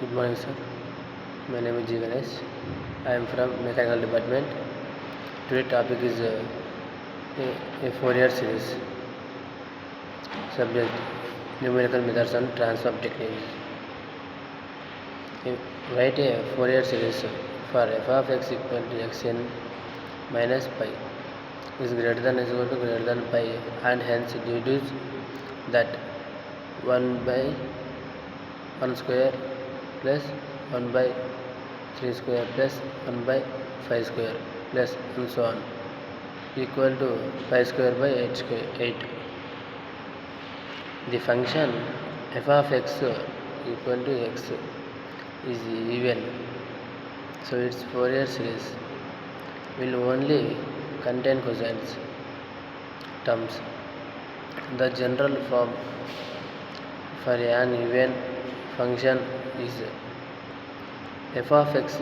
Good morning, sir. My name is G. Ganesh. I am from Mechanical Department. Today topic is a Fourier series. Subject: numerical methods and transform techniques. Write a Fourier series for f of x equal to xn minus pi is greater than or equal to greater than pi, and hence deduce that 1 by 1 square plus 1 by 3 square plus 1 by 5 square plus and so on equal to pi square by 8. The function f of x equal to x is even, so its Fourier series will only contain cosines terms. The general form for an even function is f of x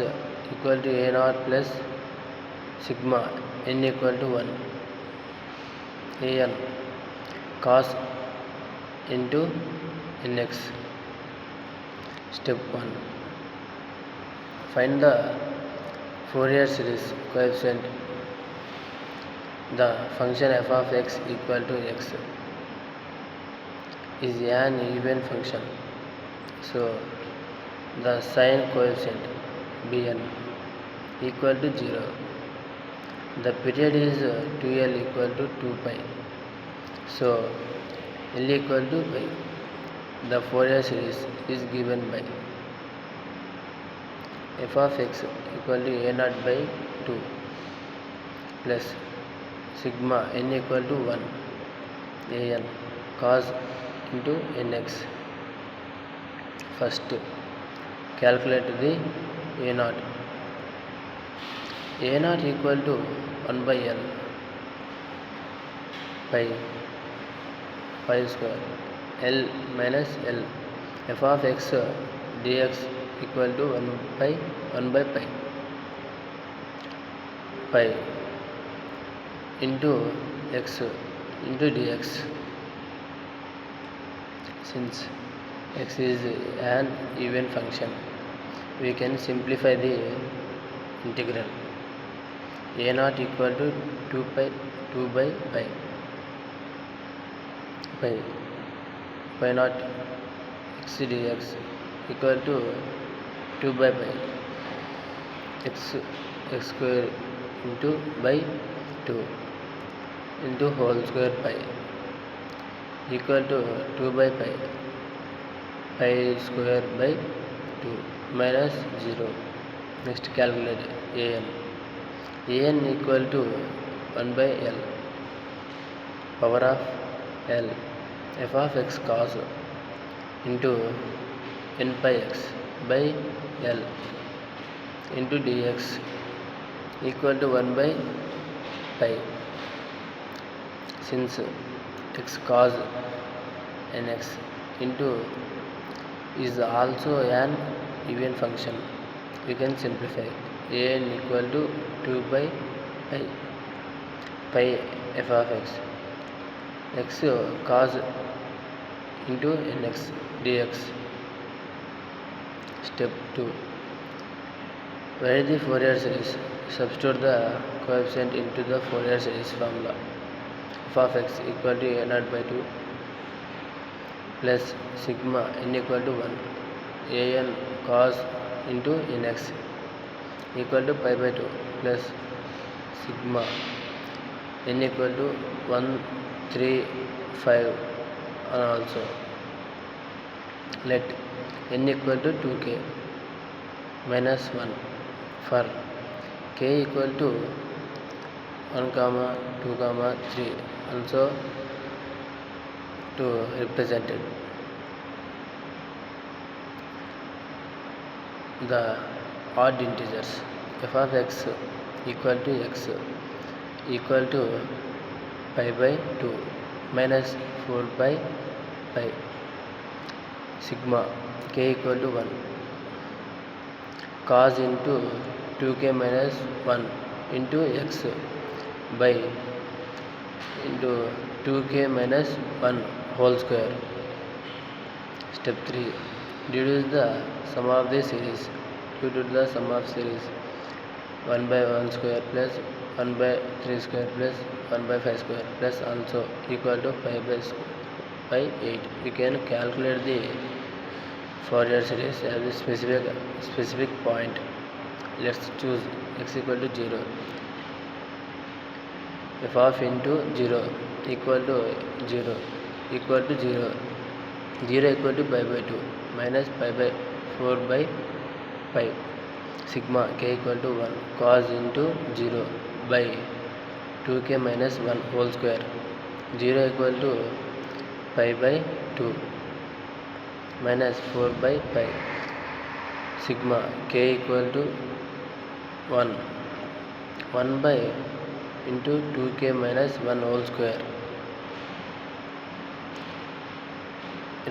equal to a naught plus sigma n equal to 1 an cos into nx. Step 1. Find the Fourier series coefficient. The function f of x equal to x is an even function, so the sign coefficient bn equal to 0. The period is 2l equal to 2 pi, so l equal to pi. The Fourier series is given by f of x equal to a naught by 2 plus sigma n equal to 1 an cos into nx. First, calculate the a naught. A naught equal to 1 by l pi square l minus l. F of x dx equal to 1 by pi into x into dx. Since x is an even function, we can simplify the integral. A naught equal to 2 by pi naught x dx equal to 2 by pi x square into by 2 into whole square pi equal to 2 by pi square by 2 minus 0. Next, calculate an equal to 1 by l power of l f of x cos into n pi x by l into dx equal to 1 by pi. Since x cos nx into is also an even function, we can simplify. An equal to 2 by pi f of x cos into nx dx. Step 2. Write the Fourier series. Substitute the coefficient into the Fourier series formula. F of x equal to a naught by 2 plus sigma n equal to 1 an cos into nx equal to pi by 2 plus sigma n equal to 1 3 5 and also let n equal to 2k minus 1 for k equal to 1 comma 2 comma 3 also to represented. The odd integers f of x equal to x equal to pi by 2 minus 4 by pi sigma k equal to 1 cos into 2k minus 1 into x by into 2k minus 1 whole square. Step 3. Deduce the sum of the series. Due to the sum of series 1 by 1 square plus 1 by 3 square plus 1 by 5 square plus also equal to pi by 8. We can calculate the Fourier series at a specific point. Let's choose x equal to 0. F of into 0 equal to 0 equal to 0. 0 equal to pi by 2 minus pi by 4 by pi. Sigma k equal to 1 cos into 0 by 2k minus 1 whole square. 0 equal to pi by 2 minus 4 by pi. Sigma k equal to 1 1 by into 2k minus 1 whole square.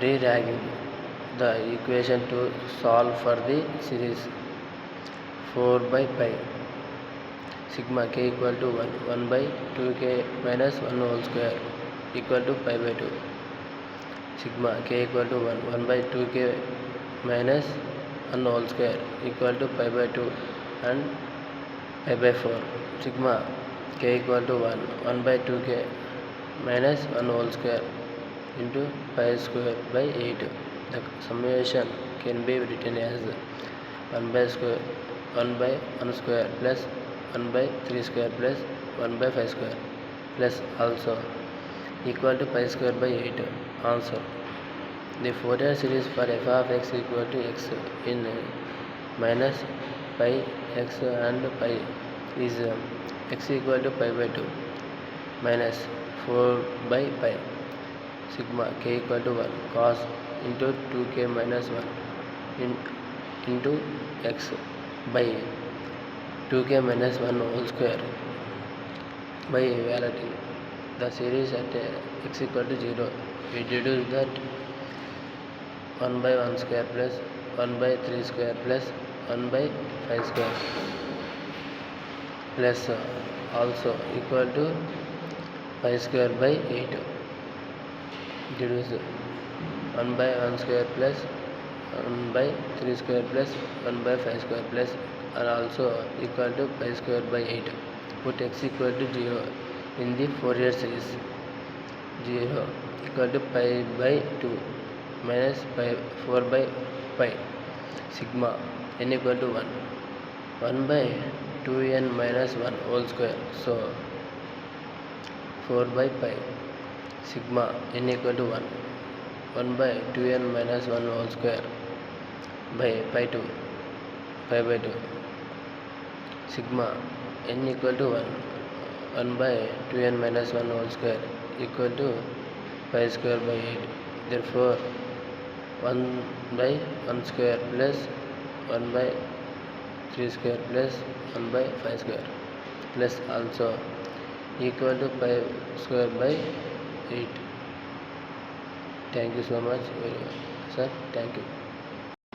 Rewriting the equation to solve for the series 4 by pi. Sigma k equal to 1 by 2k minus 1 whole square equal to pi by 2. Sigma k equal to 1 by 2k minus 1 whole square equal to pi by 2 and pi by 4. Sigma k equal to 1 by 2k minus 1 whole square into pi square by 8. The summation can be written as 1 by 1 square plus 1 by 3 square plus 1 by 5 square plus also equal to pi square by 8. Answer. The Fourier series for f of x equal to x in minus pi x and pi is x equal to pi by 2 minus 4 by pi. Sigma k equal to 1 cos into 2k minus 1 into x by 2k minus 1 whole square by evaluating the series at x equal to 0. We deduce that 1 by 1 square plus 1 by 3 square plus 1 by 5 square plus also equal to pi square by 8. Deduce 1 by 1 square plus 1 by 3 square plus 1 by 5 square plus and also equal to pi square by 8. Put x equal to 0 in the Fourier series. 0 equal to pi by 2 minus pi 4 by pi. Sigma n equal to 1 1 by 2n minus 1 whole square, so 4 by pi. Sigma n equal to 1 by 2n minus 1 whole square by pi by 2. Sigma n equal to 1 by 2n minus 1 whole square equal to pi square by 8. Therefore 1 by 1 square plus 1 by 3 square plus 1 by 5 square plus also equal to pi square by 8. Thank you so much, sir. Thank you.